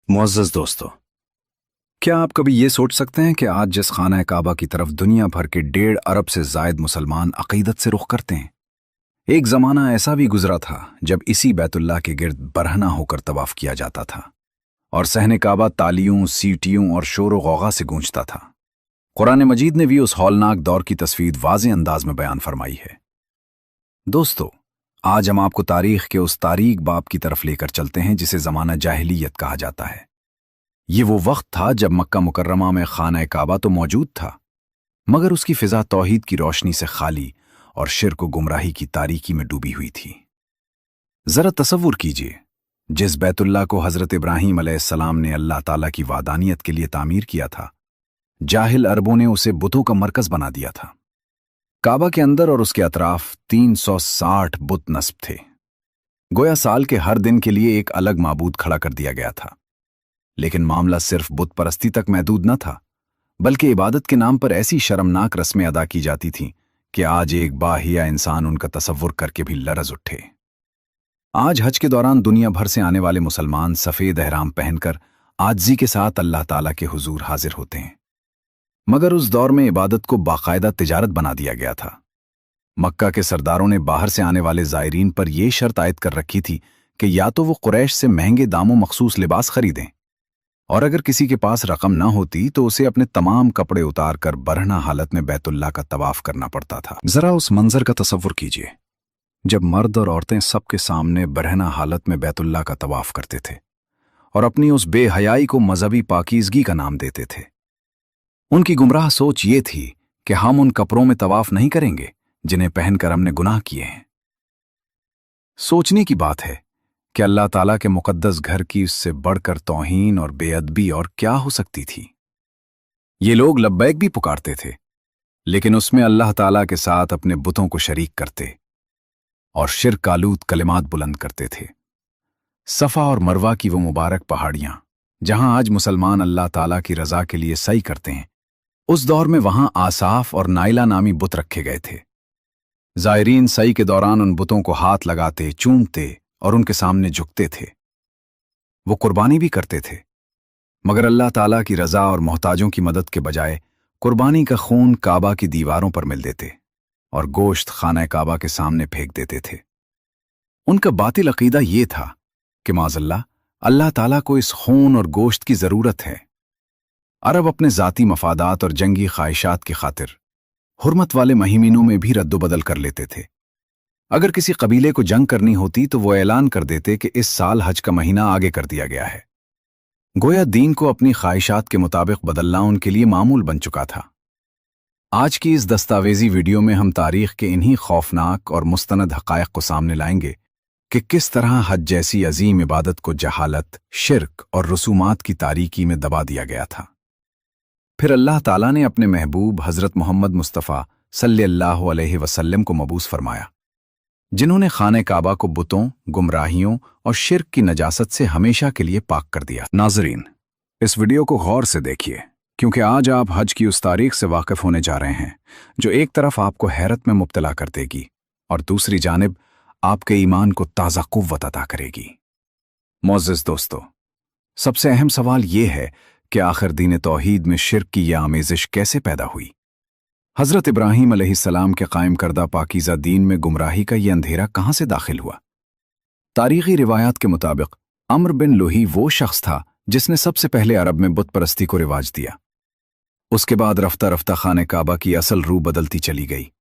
मुअज़्ज़ज़ दोस्तों, क्या आप कभी ये सोच सकते हैं कि आज जिस खाना काबा की तरफ दुनिया भर के 1.5 अरब से ज़ायद मुसलमान अक़ीदत से रुख करते हैं, एक ज़माना ऐसा भी गुजरा था जब इसी बैतुल्लाह के गिर्द बरहना होकर तवाफ़ किया जाता था और सहने काबा तालियों, सीटियों और शोर व गौगा से गूंजता था। कुरान मजीद ने भी उस हौलनाक दौर की तस्वीर वाज़ेह अंदाज में बयान फरमाई है। दोस्तों, आज हम आपको तारीख़ के उस तारीक बाब की तरफ लेकर चलते हैं जिसे ज़माना जाहिलियत कहा जाता है। ये वो वक्त था जब मक्का मुकर्रमा में खाना काबा तो मौजूद था, मगर उसकी फ़िज़ा तौहीद की रोशनी से खाली और शिर्क व गुमराही की तारीकी में डूबी हुई थी। ज़रा तसव्वुर कीजिए, जिस बैतुल्लाह को हज़रत इब्राहीम अलैहिस्सलाम ने अल्लाह ताला की वादानियत के लिए तामीर किया था, जाहिल अरबों ने उसे बुतों का मरकज़ बना दिया था। काबा के अंदर और उसके अतराफ 360 बुत नस्ब थे। गोया साल के हर दिन के लिए एक अलग माबूद खड़ा कर दिया गया था। लेकिन मामला सिर्फ बुत परस्ती तक महदूद न था, बल्कि इबादत के नाम पर ऐसी शर्मनाक रस्में अदा की जाती थीं कि आज एक बाहिया इंसान उनका तसव्वुर करके भी लरज़ उठे। आज हज के दौरान दुनिया भर से आने वाले मुसलमान सफ़ेद एहराम पहनकर आजिज़ी के साथ अल्लाह ताला के हुजूर हाजिर होते हैं, मगर उस दौर में इबादत को बाकायदा तिजारत बना दिया गया था। मक्का के सरदारों ने बाहर से आने वाले ज़ायरीन पर यह शर्त आयद कर रखी थी कि या तो वो कुरैश से महंगे दामों मखसूस लिबास खरीदें, और अगर किसी के पास रकम न होती तो उसे अपने तमाम कपड़े उतार कर बरहना हालत में बैतुल्लाह का तवाफ करना पड़ता था। ज़रा उस मंजर का तसव्वुर कीजिए जब मर्द और औरतें सबके सामने बरहना हालत में बैतुल्लाह का तवाफ करते थे और अपनी उस बेहयाई को मजहबी पाकीज़गी का नाम देते थे। उनकी गुमराह सोच ये थी कि हम उन कपड़ों में तवाफ नहीं करेंगे जिन्हें पहनकर हमने गुनाह किए हैं। सोचने की बात है कि अल्लाह ताला के मुकद्दस घर की उससे बढ़कर तौहीन और बेअदबी और क्या हो सकती थी। ये लोग लब्बैक भी पुकारते थे, लेकिन उसमें अल्लाह ताला के साथ अपने बुतों को शरीक करते और शिर्क आलूद कलिमात बुलंद करते थे। सफ़ा और मरवा की वो मुबारक पहाड़ियां जहां आज मुसलमान अल्लाह ताला की रज़ा के लिए सई करते हैं, उस दौर में वहां आसाफ और नाइला नामी बुत रखे गए थे। ज़ायरीन सई के दौरान उन बुतों को हाथ लगाते, चूमते और उनके सामने झुकते थे। वो कुर्बानी भी करते थे, मगर अल्लाह ताला की रज़ा और मोहताजों की मदद के बजाय कुर्बानी का खून काबा की दीवारों पर मिल देते और गोश्त खाना काबा के सामने फेंक देते थे। उनका बातिल अकीदा ये था कि माज़अल्लाह अल्लाह ताला को इस खून और गोश्त की ज़रूरत है। अरब अपने ज़ाती मफादात और जंगी ख्वाहिशात की खातिर हुर्मत वाले महीनों में भी रद्दोबदल कर लेते थे। अगर किसी कबीले को जंग करनी होती तो वो ऐलान कर देते कि इस साल हज का महीना आगे कर दिया गया है। गोया दीन को अपनी ख्वाहिशात के मुताबिक बदलना उनके लिए मामूल बन चुका था। आज की इस दस्तावेजी वीडियो में हम तारीख के इन्हीं खौफनाक और मुस्तनद हक़ाइक़ को सामने लाएंगे कि किस तरह हज जैसी अजीम इबादत को जहालत, शिर्क और रसूमात की तारीकी में दबा दिया गया था। फिर अल्लाह ताला ने अपने महबूब हज़रत मोहम्मद मुस्तफ़ा सल्लल्लाहु अलैहि वसल्लम को मबूस फरमाया, जिन्होंने खाने काबा को बुतों, गुमराहियों और शिर्क की नजासत से हमेशा के लिए पाक कर दिया। नाज़रीन, इस वीडियो को गौर से देखिए, क्योंकि आज आप हज की उस तारीख से वाकिफ होने जा रहे हैं जो एक तरफ आपको हैरत में मुब्तला कर देगी और दूसरी जानिब आपके ईमान को ताज़ा कुव्वत अता करेगी। मुअज़्ज़ज़ दोस्तों, सबसे अहम सवाल ये है कि आखिर दीन तौहीद में शिर्क की यह आमेज़िश कैसे पैदा हुई। हज़रत इब्राहीम अलैहिस्सलाम के कायम करदा पाकीज़ा दीन में गुमराही का यह अंधेरा कहाँ से दाखिल हुआ? तारीख़ी रिवायात के मुताबिक अम्र बिन लुही वो शख्स था जिसने सबसे पहले अरब में बुत परस्ती को रिवाज दिया। उसके बाद रफ्ता रफ्ता खाने काबा की असल रूह बदलती चली गई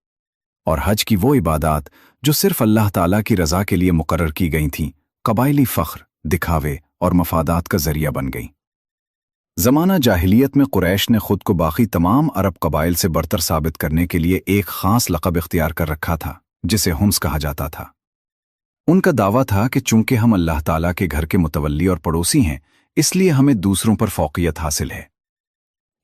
और हज की वो इबादात जो सिर्फ अल्लाह ताला की रज़ा के लिए मुकर्रर की गई थीं, कबायली फ़ख्र, दिखावे और मफादात का ज़रिया बन गई। ज़माना जाहिलियत में कुरैश ने खुद को बाकी तमाम अरब कबाइल से बरतर साबित करने के लिए एक ख़ास लक़ब इख्तियार कर रखा था जिसे हुम्स कहा जाता था। उनका दावा था कि चूंकि हम अल्लाह ताला के घर के मुतवल्ली और पड़ोसी हैं, इसलिए हमें दूसरों पर फ़ौक़ियत हासिल है।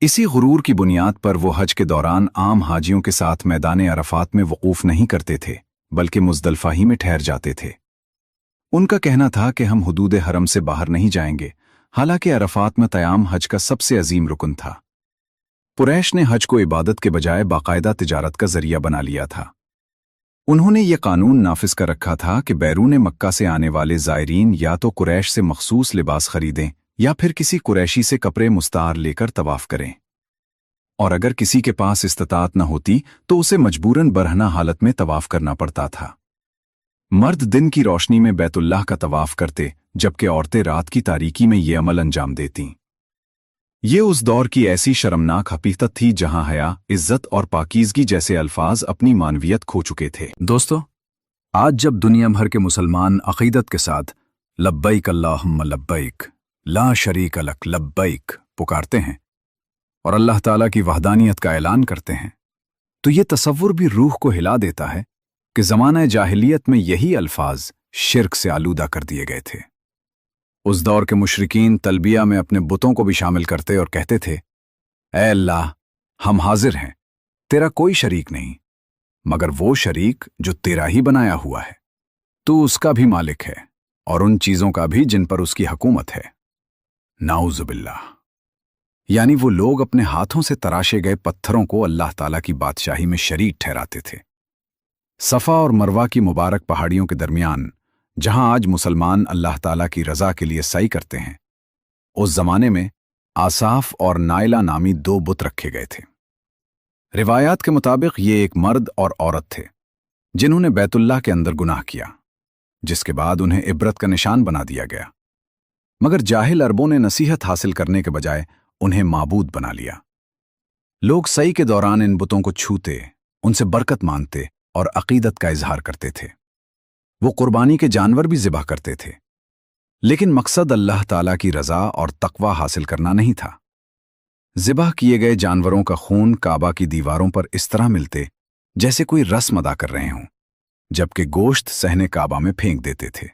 इसी गुरूर की बुनियाद पर वो हज के दौरान आम हाजियों के साथ मैदान अरफ़ात में वक़ूफ़ नहीं करते थे, बल्कि मुज़दलिफ़ा ही में ठहर जाते थे। उनका कहना था कि हम हुदूद हरम से बाहर नहीं जाएंगे, हालांकि अरफ़ात में क़याम हज का सबसे अजीम रुकन था। कुरैश ने हज को इबादत के बजाय बाकायदा तिजारत का ज़रिया बना लिया था। उन्होंने ये कानून नाफिज कर रखा था कि बैरून मक्का से आने वाले ज़ायरीन या तो कुरैश से मखसूस लिबास खरीदें या फिर किसी कुरैशी से कपड़े मुस्तार लेकर तवाफ करें। और अगर किसी के पास इस्तिताअत न होती तो उसे मजबूरन बरहना हालत में तवाफ करना पड़ता था। मर्द दिन की रोशनी में बैतुल्लाह का तवाफ करते, जबकि औरतें रात की तारीकी में ये अमल अंजाम देतीं। ये उस दौर की ऐसी शर्मनाक हकीकत थी जहां हया, इज्जत और पाकीज़गी जैसे अल्फाज अपनी मानवियत खो चुके थे। दोस्तों, आज जब दुनिया भर के मुसलमान अक़ीदत के साथ लब्बैक अल्लाहुम्मा लब्बैक, ला शरीक लक लब्बैक पुकारते हैं और अल्लाह ताला की वहदानियत का ऐलान करते हैं, तो ये तसव्वुर भी रूह को हिला देता है कि ज़माना जाहिलियत में यही अल्फाज शिर्क से आलूदा कर दिए गए थे। उस दौर के मुशरिकीन तलबिया में अपने बुतों को भी शामिल करते और कहते थे, ऐ अल्लाह, हम हाजिर हैं, तेरा कोई शरीक नहीं, मगर वो शरीक जो तेरा ही बनाया हुआ है। तू उसका भी मालिक है और उन चीज़ों का भी जिन पर उसकी हुकूमत है। नाउज़ुबिल्लाह। यानी वो लोग अपने हाथों से तराशे गए पत्थरों को अल्लाह ताला की बादशाही में शरीक ठहराते थे। सफ़ा और मरवा की मुबारक पहाड़ियों के दरमियान, जहां आज मुसलमान अल्लाह ताला की रज़ा के लिए सई करते हैं, उस ज़माने में आसाफ और नाइला नामी दो बुत रखे गए थे। रिवायात के मुताबिक ये एक मर्द और औरत थे जिन्होंने बैतुल्लाह के अंदर गुनाह किया, जिसके बाद उन्हें इबरत का निशान बना दिया गया। मगर जाहिल अरबों ने नसीहत हासिल करने के बजाय उन्हें माबूद बना लिया। लोग सई के दौरान इन बुतों को छूते, उनसे बरकत मांगते और अकीदत का इजहार करते थे। वो कुर्बानी के जानवर भी ज़िबह करते थे, लेकिन मकसद अल्लाह ताला की रज़ा और तक़वा हासिल करना नहीं था। ज़िबह किए गए जानवरों का खून काबा की दीवारों पर इस तरह मिलते जैसे कोई रस्म अदा कर रहे हों, जबकि गोश्त सहने काबा में फेंक देते थे।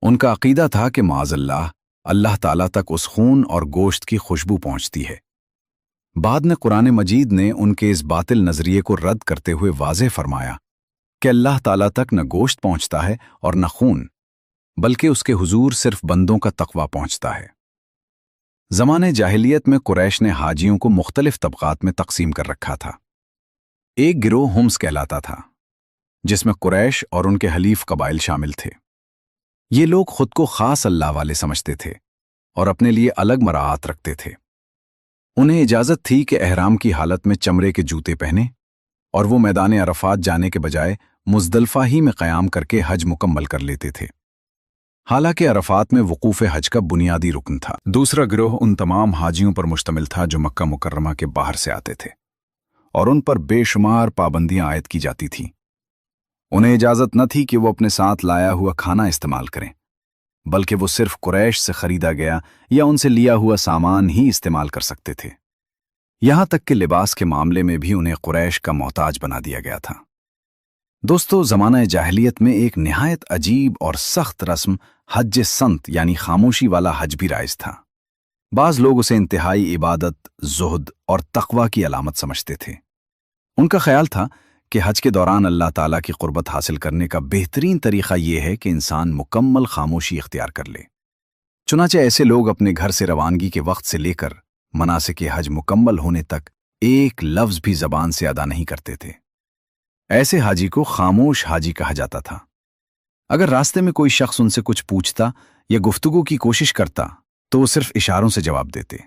उनका अकीदा था कि माज़अल्लाह अल्लाह ताला तक उस खून और गोश्त की खुशबू पहुंचती है। बाद में कुरान मजीद ने उनके इस बातिल नजरिए को रद्द करते हुए वाज़ेह फरमाया कि अल्लाह ताला तक न गोश्त पहुंचता है और न खून, बल्कि उसके हुजूर सिर्फ बंदों का तक़वा पहुंचता है। ज़माने जाहिलियत में कुरैश ने हाजियों को मुख्तलिफ तबक़ात में तक़सीम कर रखा था। एक गिरोह हुम्स कहलाता था, जिसमें कुरैश और उनके हलीफ कबाइल शामिल थे। ये लोग खुद को खास अल्लाह वाले समझते थे और अपने लिए अलग मराआत रखते थे। उन्हें इजाज़त थी कि एहराम की हालत में चमड़े के जूते पहने और वो मैदान अरफात जाने के बजाय मुज़दलिफ़ा ही में क़याम करके हज मुकम्मल कर लेते थे। हालांकि अरफात में वकूफ़ हज का बुनियादी रुकन था। दूसरा गिरोह उन तमाम हाजियों पर मुश्तमिल था जो मक्का मुकर्रमा के बाहर से आते थे और उन पर बेशुमार पाबंदियां आयद की जाती थीं। उन्हें इजाज़त न थी कि वो अपने साथ लाया हुआ खाना इस्तेमाल करें, बल्कि वो सिर्फ कुरैश से खरीदा गया या उनसे लिया हुआ सामान ही इस्तेमाल कर सकते थे। यहां तक कि लिबास के मामले में भी उन्हें कुरैश का मोहताज बना दिया गया था। दोस्तों, ज़माना जाहिलियत में एक निहायत अजीब और सख्त रस्म हज संत यानी खामोशी वाला हज भी राइज था। बाज़ लोग उसे इंतहाई इबादत, ज़ुहद और तक़वा की अलामत समझते थे। उनका ख्याल था कि हज के दौरान अल्लाह ताला की क़ुर्बत हासिल करने का बेहतरीन तरीक़ा यह है कि इंसान मुकम्मल खामोशी इख्तियार कर ले। चुनांचे ऐसे लोग अपने घर से रवानगी के वक्त से लेकर मनासिक हज मुकम्मल होने तक एक लफ्ज़ भी ज़बान से अदा नहीं करते थे। ऐसे हाजी को खामोश हाजी कहा जाता था। अगर रास्ते में कोई शख्स उनसे कुछ पूछता या गुफ्तगू की कोशिश करता तो वो सिर्फ इशारों से जवाब देते।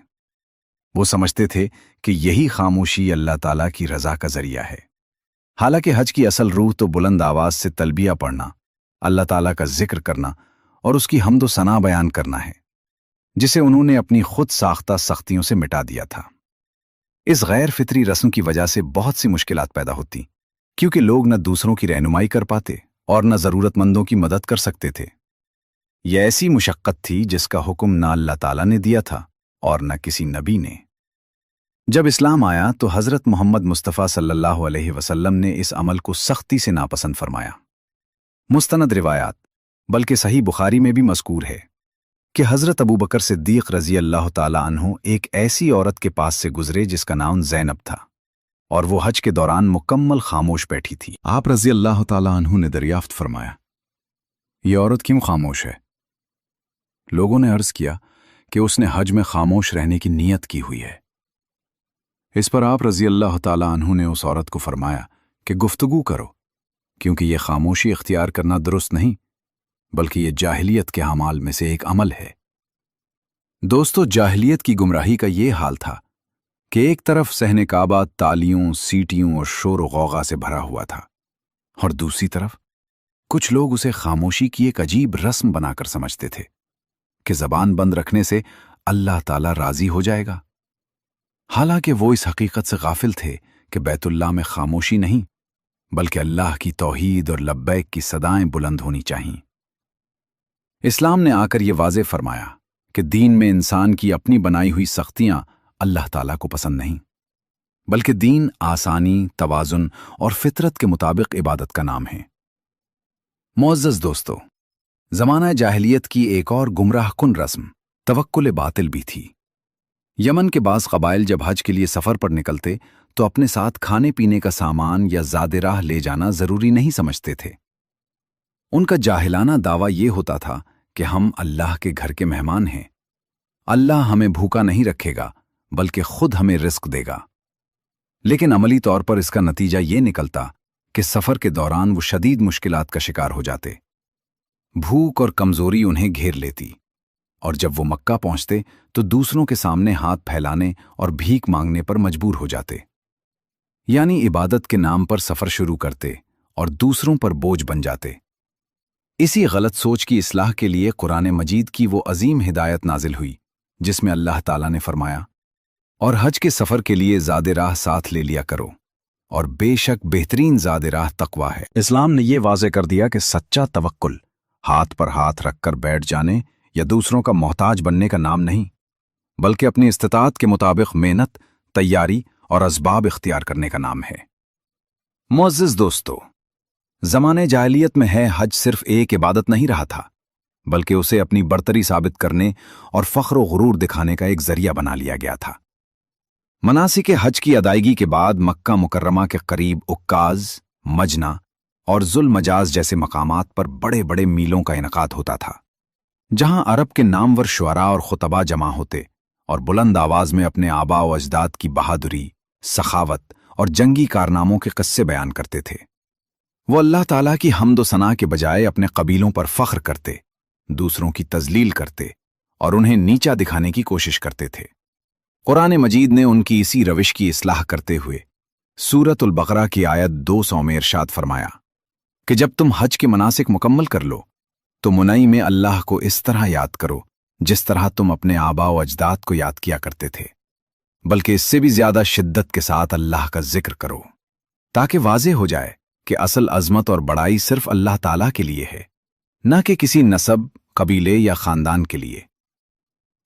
वो समझते थे कि यही खामोशी अल्लाह ताला की रज़ा का ज़रिया है। हालांकि हज की असल रूह तो बुलंद आवाज़ से तलबिया पढ़ना, अल्लाह ताला का जिक्र करना और उसकी हम्द व सना बयान करना है, जिसे उन्होंने अपनी खुद साख्ता सख्तियों से मिटा दिया था। इस गैर फितरी रस्म की वजह से बहुत सी मुश्किलात पैदा होती, क्योंकि लोग न दूसरों की रहनुमाई कर पाते और न ज़रूरतमंदों की मदद कर सकते थे। यह ऐसी मुशक्क़त थी जिसका हुक्म न अल्लाह ताला ने दिया था और न किसी नबी ने। जब इस्लाम आया तो हज़रत मोहम्मद मुस्तफ़ा सल्लल्लाहु अलैहि वसल्लम ने इस अमल को सख्ती से नापसंद फरमाया। मुस्तनद रिवायात, बल्कि सही बुखारी में भी मज़कूर है कि हज़रत अबू बकर सिद्दीक़ रज़ी अल्लाह ताला अन्हु एक ऐसी औरत के पास से गुजरे जिसका नाम ज़ैनब था और वो हज के दौरान मुकम्मल खामोश बैठी थी। आप रज़ी अल्लाह ताला अन्हु ने दरियाफ्त फरमाया, ये औरत क्यों खामोश है? लोगों ने अर्ज़ किया कि उसने हज में खामोश रहने की नीयत की हुई है। इस पर आप रज़ी अल्लाह ताला अन्हु ने उस औरत को फरमाया कि गुफ्तगू करो, क्योंकि ये खामोशी इख्तियार करना दुरुस्त नहीं, बल्कि ये जाहिलियत के अमाल में से एक अमल है। دوستو، جاہلیت کی گمراہی کا یہ حال تھا کہ ایک طرف صحن کعبہ تالیوں، سیٹیوں اور شور و غوغا سے بھرا ہوا تھا، اور دوسری طرف کچھ لوگ اسے خاموشی کی ایک عجیب رسم بنا کر سمجھتے تھے کہ زبان بند رکھنے سے اللہ تعالیٰ راضی ہو جائے گا۔ حالانکہ وہ اس حقیقت سے غافل تھے کہ بیت اللہ میں خاموشی نہیں، بلکہ اللہ کی توحید اور لبیک کی صدائیں بلند ہونی چاہئیں۔ اسلام نے آ کر یہ واضح فرمایا کہ دین میں انسان کی اپنی بنائی ہوئی سختیاں اللہ تعالیٰ کو پسند نہیں، بلکہ دین آسانی، توازن اور فطرت کے مطابق عبادت کا نام ہے۔ معزز دوستو، زمانہ جاہلیت کی ایک اور گمراہ کن رسم توکل باطل بھی تھی۔ یمن کے بعض قبائل جب حج کے لیے سفر پر نکلتے تو اپنے ساتھ کھانے پینے کا سامان یا زاد راہ لے جانا ضروری نہیں سمجھتے تھے۔ ان کا جاہلانہ دعویٰ یہ ہوتا تھا کہ ہم اللہ کے گھر کے مہمان ہیں، اللہ ہمیں بھوکا نہیں رکھے گا بلکہ خود ہمیں رزق دے گا۔ لیکن عملی طور پر اس کا نتیجہ یہ نکلتا کہ سفر کے دوران وہ شدید مشکلات کا شکار ہو جاتے، بھوک اور کمزوری انہیں گھیر لیتی، اور جب وہ مکہ پہنچتے تو دوسروں کے سامنے ہاتھ پھیلانے اور بھیک مانگنے پر مجبور ہو جاتے، یعنی عبادت کے نام پر سفر شروع کرتے اور دوسروں پر بوجھ بن جاتے۔ اسی غلط سوچ کی اصلاح کے لیے قرآن مجید کی وہ عظیم ہدایت نازل ہوئی جس میں اللہ تعالیٰ نے فرمایا، اور حج کے سفر کے لیے زاد راہ ساتھ لے لیا کرو، اور بے شک بہترین زاد راہ تقوی ہے۔ اسلام نے یہ واضح کر دیا کہ سچا توکل ہاتھ پر ہاتھ رکھ کر بیٹھ جانے یا دوسروں کا محتاج بننے کا نام نہیں، بلکہ اپنی استطاعت کے مطابق محنت، تیاری اور اسباب اختیار کرنے کا نام ہے۔ معزز دوستو، زمانے جاہلیت میں حج صرف ایک عبادت نہیں رہا تھا، بلکہ اسے اپنی برتری ثابت کرنے اور فخر و غرور دکھانے کا ایک ذریعہ بنا لیا گیا تھا۔ مناسک حج کی ادائیگی کے بعد مکہ مکرمہ کے قریب عکاظ، مجنہ اور ذوالمجاز جیسے مقامات پر بڑے بڑے میلوں کا انعقاد ہوتا تھا، جہاں عرب کے نامور شعراء اور خطباء جمع ہوتے اور بلند آواز میں اپنے آباء و اجداد کی بہادری، سخاوت اور جنگی کارناموں کے قصے بیان کرتے تھے۔ وہ اللہ تعالیٰ کی حمد و ثنا کے بجائے اپنے قبیلوں پر فخر کرتے، دوسروں کی تذلیل کرتے اور انہیں نیچا دکھانے کی کوشش کرتے تھے۔ قرآن مجید نے ان کی اسی روش کی اصلاح کرتے ہوئے سورۃ البقرہ کی آیت 200 میں ارشاد فرمایا کہ جب تم حج کے مناسک مکمل کر لو تو منائی میں اللہ کو اس طرح یاد کرو جس طرح تم اپنے آباء و اجداد کو یاد کیا کرتے تھے، بلکہ اس سے بھی زیادہ شدت کے ساتھ اللہ کا ذکر کرو، تاکہ واضح ہو جائے کہ اصل عظمت اور بڑائی صرف اللہ تعالیٰ کے لیے ہے، نہ کہ کسی نسب، قبیلے یا خاندان کے لیے۔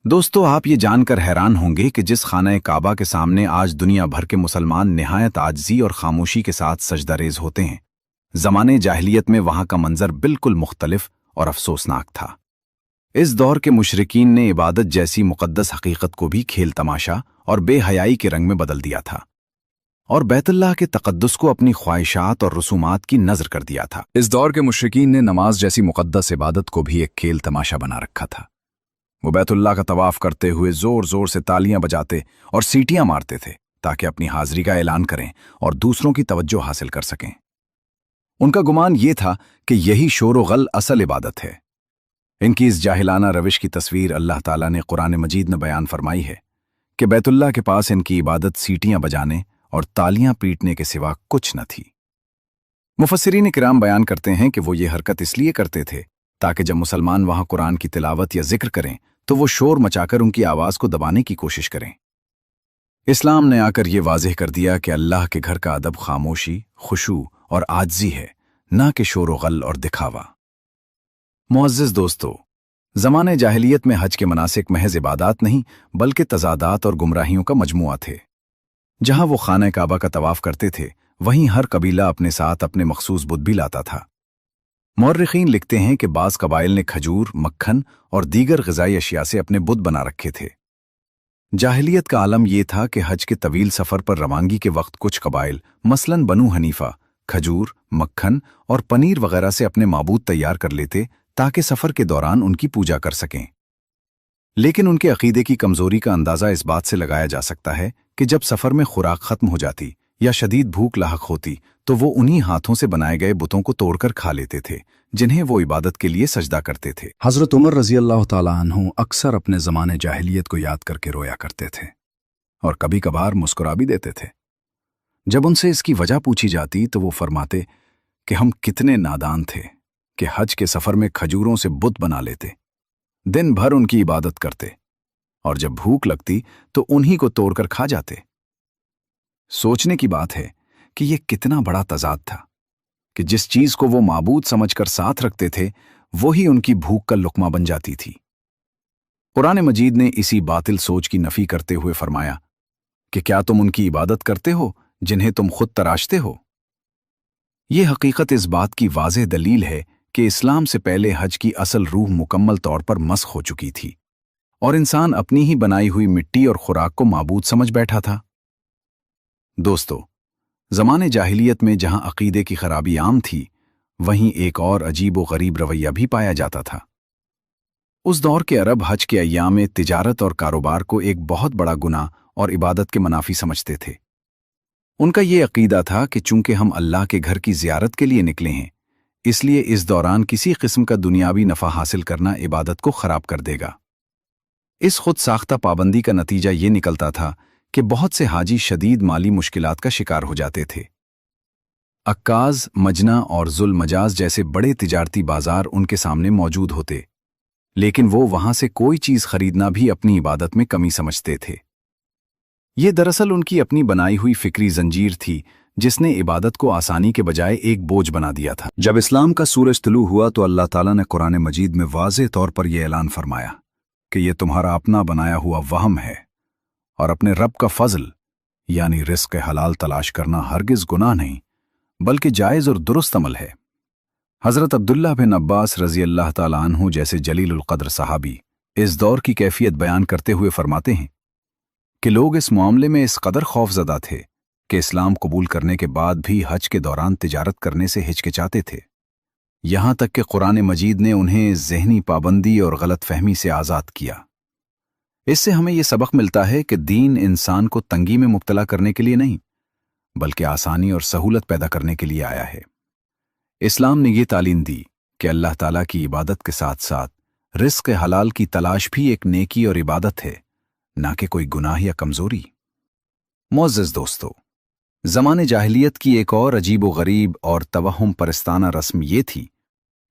دوستو، آپ یہ جان کر حیران ہوں گے کہ جس خانہ کعبہ کے سامنے آج دنیا بھر کے مسلمان نہایت عاجزی اور خاموشی کے ساتھ سجدہ ریز ہوتے ہیں، زمانے جاہلیت میں وہاں کا منظر بالکل مختلف اور افسوسناک تھا۔ اس دور کے مشرکین نے عبادت جیسی مقدس حقیقت کو بھی کھیل تماشا اور بے حیائی کے رنگ میں بدل دیا تھا، اور بیت اللہ کے تقدس کو اپنی خواہشات اور رسومات کی نذر کر دیا تھا۔ اس دور کے مشرکین نے نماز جیسی مقدس عبادت کو بھی ایک کھیل تماشا بنا رکھا تھا۔ وہ بیت اللہ کا طواف کرتے ہوئے زور زور سے تالیاں بجاتے اور سیٹیاں مارتے تھے تاکہ اپنی حاضری کا اعلان کریں اور دوسروں کی توجہ حاصل کر سکیں۔ ان کا گمان یہ تھا کہ یہی شور و غل اصل عبادت ہے۔ ان کی اس جاہلانہ روش کی تصویر اللہ تعالیٰ نے قرآن مجید میں بیان فرمائی ہے کہ بیت اللہ کے پاس ان کی عبادت سیٹیاں بجانے اور تالیاں پیٹنے کے سوا کچھ نہ تھی۔ مفسرین کرام بیان کرتے ہیں کہ وہ یہ حرکت اس لیے کرتے تھے تاکہ جب مسلمان وہاں قرآن کی تلاوت یا ذکر کریں تو وہ شور مچا کر ان کی آواز کو دبانے کی کوشش کریں۔ اسلام نے آ کر یہ واضح کر دیا کہ اللہ کے گھر کا ادب خاموشی، خشوع اور عاجزی ہے، نہ کہ شور و غل اور دکھاوا۔ معزز دوستو، زمانے جاہلیت میں حج کے مناسک محض عبادات نہیں بلکہ تضادات اور گمراہیوں کا مجموعہ تھے۔ جہاں وہ خانہ کعبہ کا طواف کرتے تھے، وہیں ہر قبیلہ اپنے ساتھ اپنے مخصوص بت بھی لاتا تھا۔ مورخین لکھتے ہیں کہ بعض قبائل نے کھجور، مکھن اور دیگر غذائی اشیاء سے اپنے بت بنا رکھے تھے۔ جاہلیت کا عالم یہ تھا کہ حج کے طویل سفر پر روانگی کے وقت کچھ قبائل مثلاً بنو حنیفہ کھجور، مکھن اور پنیر وغیرہ سے اپنے معبود تیار کر لیتے تاکہ سفر کے دوران ان کی پوجا کر سکیں۔ لیکن ان کے عقیدے کی کمزوری کا اندازہ اس بات سے لگایا جا سکتا ہے کہ جب سفر میں خوراک ختم ہو جاتی या शदीद भूख लाहक होती तो वो उन्हीं हाथों से बनाए गए बुतों को तोड़कर खा लेते थे जिन्हें वो इबादत के लिए सजदा करते थे। हज़रत उमर रज़ी अल्लाह ताला अन्हु अक्सर अपने ज़माने जाहिलियत को याद करके रोया करते थे और कभी कभार मुस्कुरा भी देते थे। जब उनसे इसकी वजह पूछी जाती तो वो फरमाते कि हम कितने नादान थे कि हज के सफ़र में खजूरों से बुत बना लेते, दिन भर उनकी इबादत करते और जब भूख लगती तो उन्हीं को तोड़कर खा जाते। सोचने की बात है कि यह कितना बड़ा तजाद था कि जिस चीज को वो माबूद समझकर साथ रखते थे वही उनकी भूख का लुक्मा बन जाती थी। कुरान मजीद ने इसी बातिल सोच की नफी करते हुए फरमाया कि क्या तुम उनकी इबादत करते हो जिन्हें तुम खुद तराशते हो। ये हकीकत इस बात की वाज़ेह दलील है कि इस्लाम से पहले हज की असल रूह मुकम्मल तौर पर मस्ख हो चुकी थी और इंसान अपनी ही बनाई हुई मिट्टी और खुराक को माबूद समझ बैठा था। दोस्तों, ज़माने जाहिलियत में जहां अकीदे की खराबी आम थी वहीं एक और अजीब व गरीब रवैया भी पाया जाता था। उस दौर के अरब हज के अय्याम में तिजारत और कारोबार को एक बहुत बड़ा गुनाह और इबादत के मुनाफी समझते थे। उनका ये अकीदा था कि चूंकि हम अल्लाह के घर की ज़ियारत के लिए निकले हैं इसलिए इस दौरान किसी किस्म का दुनियावी नफ़ा हासिल करना इबादत को ख़राब कर देगा। इस खुद साख्ता पाबंदी का नतीजा ये निकलता था कि बहुत से हाजी शदीद माली मुश्किलात का शिकार हो जाते थे। अक्काज़, मजना और जुल मजाज जैसे बड़े तिजारती बाजार उनके सामने मौजूद होते, लेकिन वो वहां से कोई चीज़ खरीदना भी अपनी इबादत में कमी समझते थे। ये दरअसल उनकी अपनी बनाई हुई फिक्री जंजीर थी जिसने इबादत को आसानी के बजाय एक बोझ बना दिया था। जब इस्लाम का सूरज तुलू हुआ तो अल्लाह ताला ने कुरान मजीद में वाज़ेह तौर पर यह ऐलान फरमाया कि ये तुम्हारा अपना बनाया हुआ वहम है और अपने रब का फजल यानी रिस्क हलाल तलाश करना हरगिज गुनाह नहीं बल्कि जायज़ और दुरुस्त अमल है। हज़रत अब्दुल्लाह बिन अब्बास रज़ी अल्लाह ताला अन्हु जैसे जलीलुल क़द्र सहाबी इस दौर की कैफियत बयान करते हुए फरमाते हैं कि लोग इस मामले में इस कदर खौफज़दा थे कि इस्लाम कबूल करने के बाद भी हज के दौरान तिजारत करने से हिचकिचाते थे, यहां तक कि कुरान मजीद ने उन्हें ज़हनी पाबंदी और गलत फहमी से आज़ाद किया। इससे हमें यह सबक मिलता है कि दीन इंसान को तंगी में मुब्तला करने के लिए नहीं बल्कि आसानी और सहूलत पैदा करने के लिए आया है। इस्लाम ने यह तालीम दी कि अल्लाह ताला की इबादत के साथ साथ रिस्क हलाल की तलाश भी एक नेकी और इबादत है, ना कि कोई गुनाह या कमजोरी। मोअज़्ज़िज़ दोस्तों, ज़माने जाहिलियत की एक और अजीब व गरीब और तवहुम परस्ताना रस्म ये थी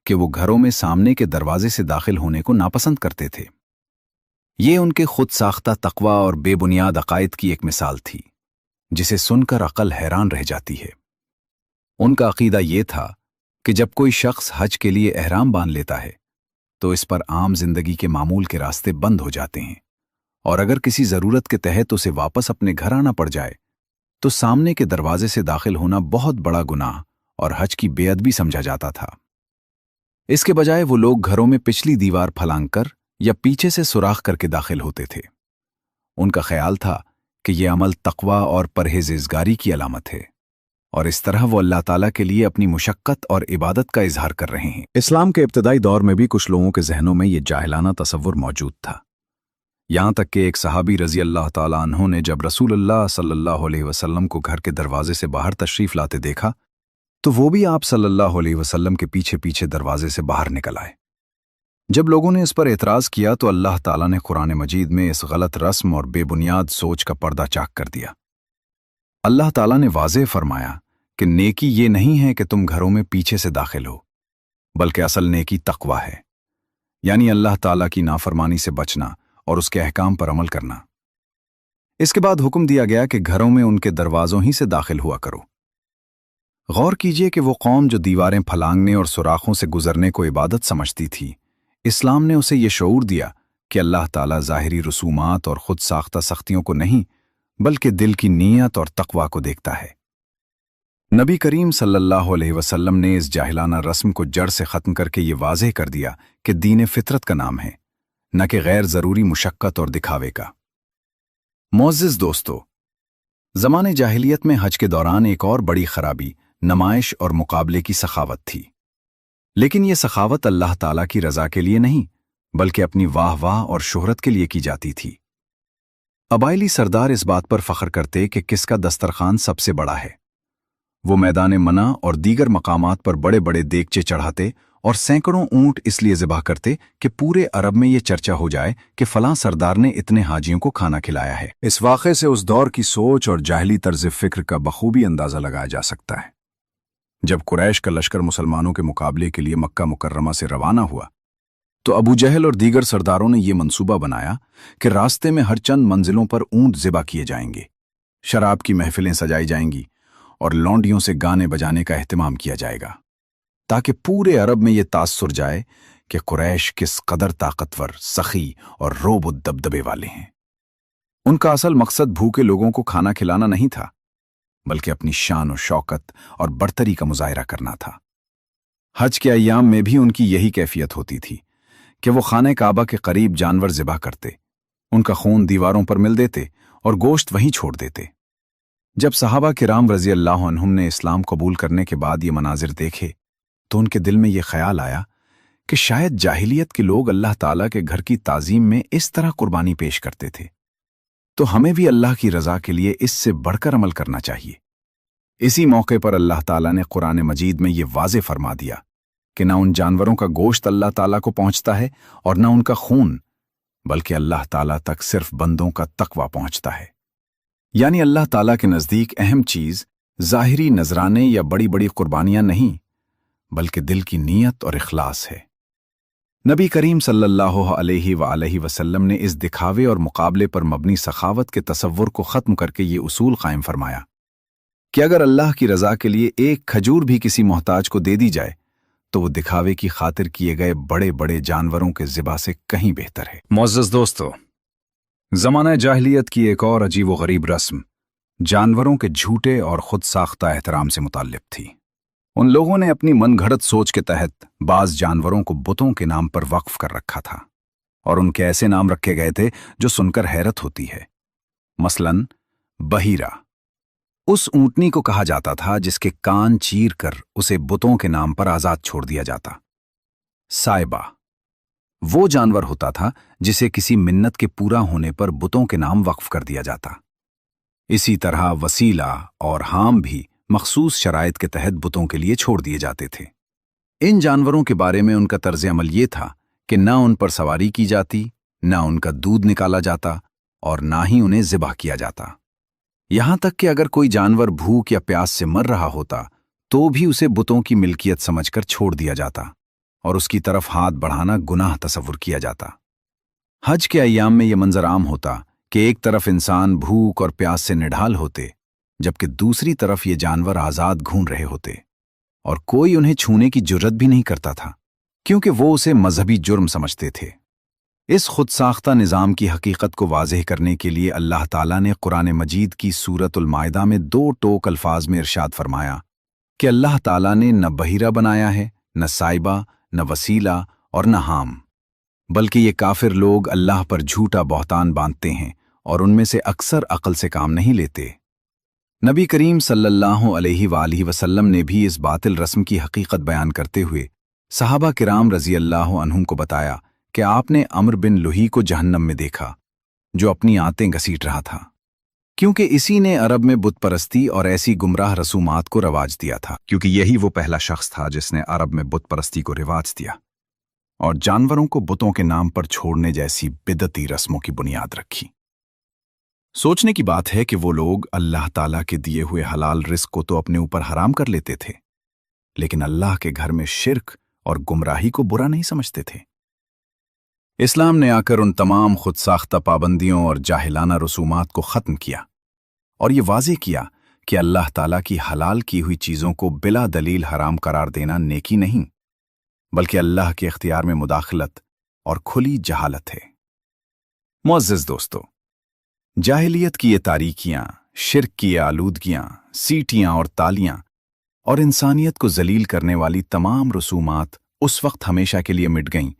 कि वो घरों में सामने के दरवाजे से दाखिल होने को नापसंद करते थे। ये उनके खुद साख्ता तक़वा और बेबुनियाद अकायद की एक मिसाल थी जिसे सुनकर अक़ल हैरान रह जाती है। उनका अक़ीदा ये था कि जब कोई शख्स हज के लिए एहराम बांध लेता है तो इस पर आम जिंदगी के मामूल के रास्ते बंद हो जाते हैं और अगर किसी ज़रूरत के तहत उसे वापस अपने घर आना पड़ जाए तो सामने के दरवाजे से दाखिल होना बहुत बड़ा गुनाह और हज की बेअदबी समझा जाता था। इसके बजाय वो लोग घरों में पिछली दीवार फलांग कर या पीछे से सुराख करके दाखिल होते थे। उनका ख्याल था कि यह अमल तक़वा और परहेज़गारी की अलामत है और इस तरह वो अल्लाह ताला के लिए अपनी मुशक्क़त और इबादत का इजहार कर रहे हैं। इस्लाम के इब्तदाई दौर में भी कुछ लोगों के जहनों में यह जाहिलाना तसव्वुर मौजूद था, यहाँ तक कि एक सहाबी रज़ी अल्लाह ताला अन्हु ने जब रसूलुल्लाह सल्लल्लाहु अलैहि वसल्लम को घर के दरवाजे से बाहर तशरीफ़ लाते देखा तो वो भी आप सल्लल्लाहु अलैहि वसल्लम के पीछे पीछे दरवाजे से बाहर निकल आए। जब लोगों ने इस पर एतराज़ किया तो अल्लाह ताला ने कुरान मजीद में इस गलत रस्म और बेबुनियाद सोच का पर्दा चाक कर दिया। अल्लाह ताला ने वाज़ेह फरमाया कि नेकी ये नहीं है कि तुम घरों में पीछे से दाखिल हो, बल्कि असल नेकी तक़वा है, यानी अल्लाह ताला की नाफरमानी से बचना और उसके अहकाम पर अमल करना। इसके बाद हुक्म दिया गया कि घरों में उनके दरवाज़ों ही से दाखिल हुआ करो। गौर कीजिए कि वो कौम जो दीवारें फलांगने और सुराखों से गुजरने को इबादत समझती थी, इस्लाम ने उसे ये शऊर दिया कि अल्लाह ताला ज़ाहिरी रसूमात और खुद साख्ता सख्तियों को नहीं बल्कि दिल की नीयत और तक़वा को देखता है। नबी करीम सल्लल्लाहु अलैहि वसल्लम ने इस जाहिलाना रस्म को जड़ से ख़त्म करके ये वाज़ेह कर दिया कि दीन फितरत का नाम है, न कि गैर ज़रूरी मुशक्क़त और दिखावे का। मोअज़्ज़िज़ दोस्तों, ज़माने जाहिलियत में हज के दौरान एक और बड़ी खराबी नमाइश और मुकाबले की सखावत थी, लेकिन ये सखावत अल्लाह ताला की रज़ा के लिए नहीं बल्कि अपनी वाह वाह और शोहरत के लिए की जाती थी। कबायली सरदार इस बात पर फख्र करते कि किसका दस्तरखान सबसे बड़ा है। वो मैदान मना और दीगर मकामात पर बड़े बड़े देगचे चढ़ाते और सैकड़ों ऊंट इसलिए ज़िबा करते कि पूरे अरब में ये चर्चा हो जाए कि फलां सरदार ने इतने हाजियों को खाना खिलाया है। इस वाक़े से उस दौर की सोच और जाहिली तर्ज फ़िक्र का बखूबी अंदाज़ा लगाया जा सकता है। जब कुरैश का लश्कर मुसलमानों के मुकाबले के लिए मक्का मुकर्रमा से रवाना हुआ तो अबू जहल और दीगर सरदारों ने यह मंसूबा बनाया कि रास्ते में हर चंद मंजिलों पर ऊंट ज़िबा किए जाएंगे, शराब की महफिलें सजाई जाएंगी और लौंडियों से गाने बजाने का एहतमाम किया जाएगा, ताकि पूरे अरब में यह तासुर जाए कि कुरैश किस कदर ताकतवर, सखी और रोब दबदबे वाले हैं। उनका असल मकसद भूखे लोगों को खाना खिलाना नहीं था, बल्कि अपनी शान और शौकत और बरतरी का मुजाहिरा करना था। हज के अय्याम में भी उनकी यही कैफियत होती थी कि वो खाने काबा के करीब जानवर ज़िबा करते, उनका खून दीवारों पर मिल देते और गोश्त वहीं छोड़ देते। जब सहाबा किराम रज़ी अल्लाह अन्हुम ने इस्लाम कबूल करने के बाद ये मनाजिर देखे तो उनके दिल में ये ख्याल आया कि शायद जाहिलियत के लोग अल्लाह ताला के घर की ताज़ीम में इस तरह कुर्बानी पेश करते थे, तो हमें भी अल्लाह की रज़ा के लिए इससे बढ़कर अमल करना चाहिए। इसी मौके पर अल्लाह ताला ने कुरान मजीद में ये वाज़े फरमा दिया कि ना उन जानवरों का गोश्त अल्लाह ताला को पहुंचता है और ना उनका खून, बल्कि अल्लाह ताला तक सिर्फ बंदों का तकवा पहुंचता है। यानी अल्लाह ताला के नज़दीक अहम चीज़ ज़ाहिरी नजराने या बड़ी बड़ी कुर्बानियां नहीं, बल्कि दिल की नीयत और इखलास है। नबी करीम सल्लल्लाहु अलैहि वसल्लम ने इस दिखावे और मुकाबले पर मबनी सखावत के तसव्वुर को ख़त्म करके ये उसूल कायम फरमाया कि अगर अल्लाह की रज़ा के लिए एक खजूर भी किसी मोहताज को दे दी जाए तो वो दिखावे की खातिर किए गए बड़े बड़े जानवरों के ज़िबा से कहीं बेहतर है। मोअज़्ज़ज़ दोस्तों, ज़माना जाहिलियत की एक और अजीब व गरीब रस्म जानवरों के झूठे और खुद साख्ता एहतराम से मुताल्लिक़ थी। उन लोगों ने अपनी मनगढ़ंत सोच के तहत बाज़ जानवरों को बुतों के नाम पर वक्फ कर रखा था और उनके ऐसे नाम रखे गए थे जो सुनकर हैरत होती है। मसलन बहीरा उस ऊंटनी को कहा जाता था जिसके कान चीर कर उसे बुतों के नाम पर आज़ाद छोड़ दिया जाता। साइबा वो जानवर होता था जिसे किसी मिन्नत के पूरा होने पर बुतों के नाम वक्फ कर दिया जाता। इसी तरह वसीला और हाम भी मखसूस शराइत के तहत बुतों के लिए छोड़ दिए जाते थे। इन जानवरों के बारे में उनका तर्ज अमल ये था कि ना उन पर सवारी की जाती, ना उनका दूध निकाला जाता और ना ही उन्हें ज़िबा किया जाता। यहां तक कि अगर कोई जानवर भूख या प्यास से मर रहा होता तो भी उसे बुतों की मिल्कियत समझकर छोड़ दिया जाता और उसकी तरफ हाथ बढ़ाना गुनाह तसव्वुर किया जाता। हज के अय्याम में यह मंजर आम होता कि एक तरफ इंसान भूख और प्यास से निढाल होते, जबकि दूसरी तरफ ये जानवर आज़ाद घूम रहे होते और कोई उन्हें छूने की जुर्रत भी नहीं करता था, क्योंकि वो उसे मजहबी जुर्म समझते थे। इस खुद साख्ता निज़ाम की हकीकत को वाज़ेह करने के लिए अल्लाह ताला ने कुरान मजीद की सूरतुल माइदा में 2 टोक अल्फाज में इरशाद फरमाया कि अल्लाह ताला ने न बहीरा बनाया है, न साइबा, न वसीला और न हाम, बल्कि ये काफिर लोग अल्लाह पर झूठा बहतान बांधते हैं और उनमें से अक्सर अक्ल से काम नहीं लेते। नबी करीम सल्लल्लाहु अलैहि वसल्लम ने भी इस बातिल रस्म की हकीकत बयान करते हुए सहाबा किराम रज़ी अल्लाह अन्हुम को बताया कि आपने अम्र बिन लुही को जहन्नम में देखा जो अपनी आंतें घसीट रहा था, क्योंकि इसी ने अरब में बुत परस्ती और ऐसी गुमराह रसूमात को रवाज दिया था, क्योंकि यही वो पहला शख्स था जिसने अरब में बुत परस्ती को रिवाज दिया और जानवरों को बुतों के नाम पर छोड़ने जैसी बिदती रस्मों की बुनियाद रखी। सोचने की बात है कि वो लोग अल्लाह ताला के दिए हुए हलाल रिस्क को तो अपने ऊपर हराम कर लेते थे, लेकिन अल्लाह के घर में शिर्क और गुमराही को बुरा नहीं समझते थे। इस्लाम ने आकर उन तमाम खुद साख्ता पाबंदियों और जाहिलाना रसूमात को ख़त्म किया और ये वाज़ेह किया कि अल्लाह ताला की हलाल की हुई चीज़ों को बिला दलील हराम करार देना नेकी नहीं, बल्कि अल्लाह के इख्तियार में मुदाखलत और खुली जहालत है। मुअज़्ज़ज़ दोस्तों, जाहिलियत की ये तारीकियां, शिर्क की ये आलूदगियां, सीटियां और तालियां और इंसानियत को जलील करने वाली तमाम रसूमात उस वक्त हमेशा के लिए मिट गईं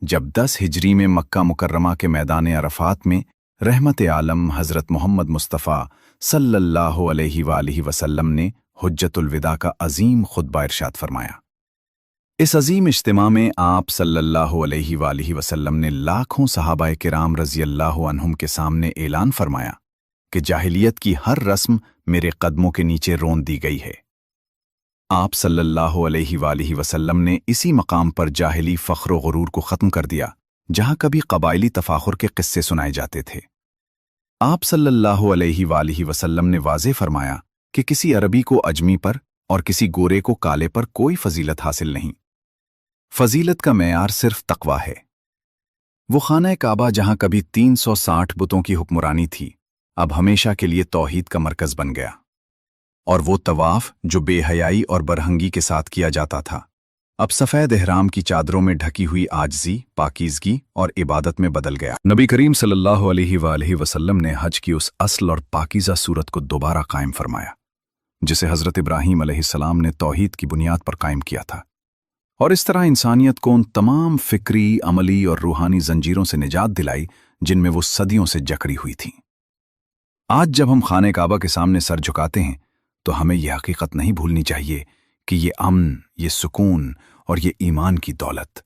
जब 10 हिजरी में मक्का मुकर्रमा के मैदान अरफात में रहमत आलम हज़रत मोहम्मद मुस्तफ़ा सल्लल्लाहु अलैहि वसल्लम ने हुज्जतुल विदा का अजीम खुतबा इरशाद फरमाया। इस अजीम इज्तिमा में आप सल्लल्लाहु अलैहि वालिहि वसल्लम ने लाखों सहाबाए किराम रज़ी अल्लाह अन्हुम के सामने ऐलान फरमाया कि जाहिलियत की हर रस्म मेरे कदमों के नीचे रोन दी गई है। आप सल्लल्लाहु अलैहि वालिहि वसल्लम ने इसी मकाम पर जाहिली फ़ख्र व गुरूर को ख़त्म कर दिया, जहां कभी कबायली तफाखुर के किस्से सुनाए जाते थे। आप सल्लल्लाहु अलैहि वालिहि वसल्लम ने वाज़ेह फरमाया कि किसी अरबी को अजमी पर और किसी गोरे को काले पर कोई फजीलत हासिल नहीं। फजीलत का मेयार सिर्फ तक़वा है। वो खाना काबा जहां कभी 360 बुतों की हुक्मरानी थी, अब हमेशा के लिए तौहीद का मरकज़ बन गया। और वो तवाफ जो बेहयाई और बरहंगी के साथ किया जाता था, अब सफ़ेद एहराम की चादरों में ढकी हुई आजजी, पाकीज़गी और इबादत में बदल गया। नबी करीम सल्लल्लाहु अलैहि वसल्लम ने हज की उस असल और पाकीज़ा सूरत को दोबारा कायम फरमाया, जिसे हज़रत इब्राहीम अलैहिस्सलाम ने तौहीद की बुनियाद पर कायम किया था, और इस तरह इंसानियत को उन तमाम फ़िक्री, अमली और रूहानी जंजीरों से निजात दिलाई जिनमें वो सदियों से जकड़ी हुई थीं। आज जब हम खाने काबा के सामने सर झुकाते हैं तो हमें यह हकीकत नहीं भूलनी चाहिए कि ये अमन, ये सुकून और ये ईमान की दौलत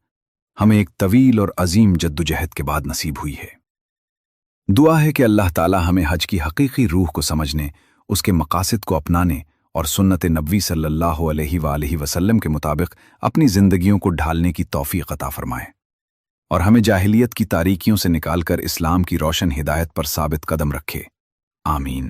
हमें एक तवील और अजीम जद्दोजहद के बाद नसीब हुई है। दुआ है कि अल्लाह ताला हमें हज की हकीकी रूह को समझने, उसके मकासद को अपनाने और सुन्नत नबवी सल्लल्लाहु अलैहि वसल्लम के मुताबिक अपनी जिंदगियों को ढालने की तौफीक अता फरमाए, और हमें जाहिलियत की तारीकियों से निकालकर इस्लाम की रोशन हिदायत पर साबित कदम रखे। आमीन।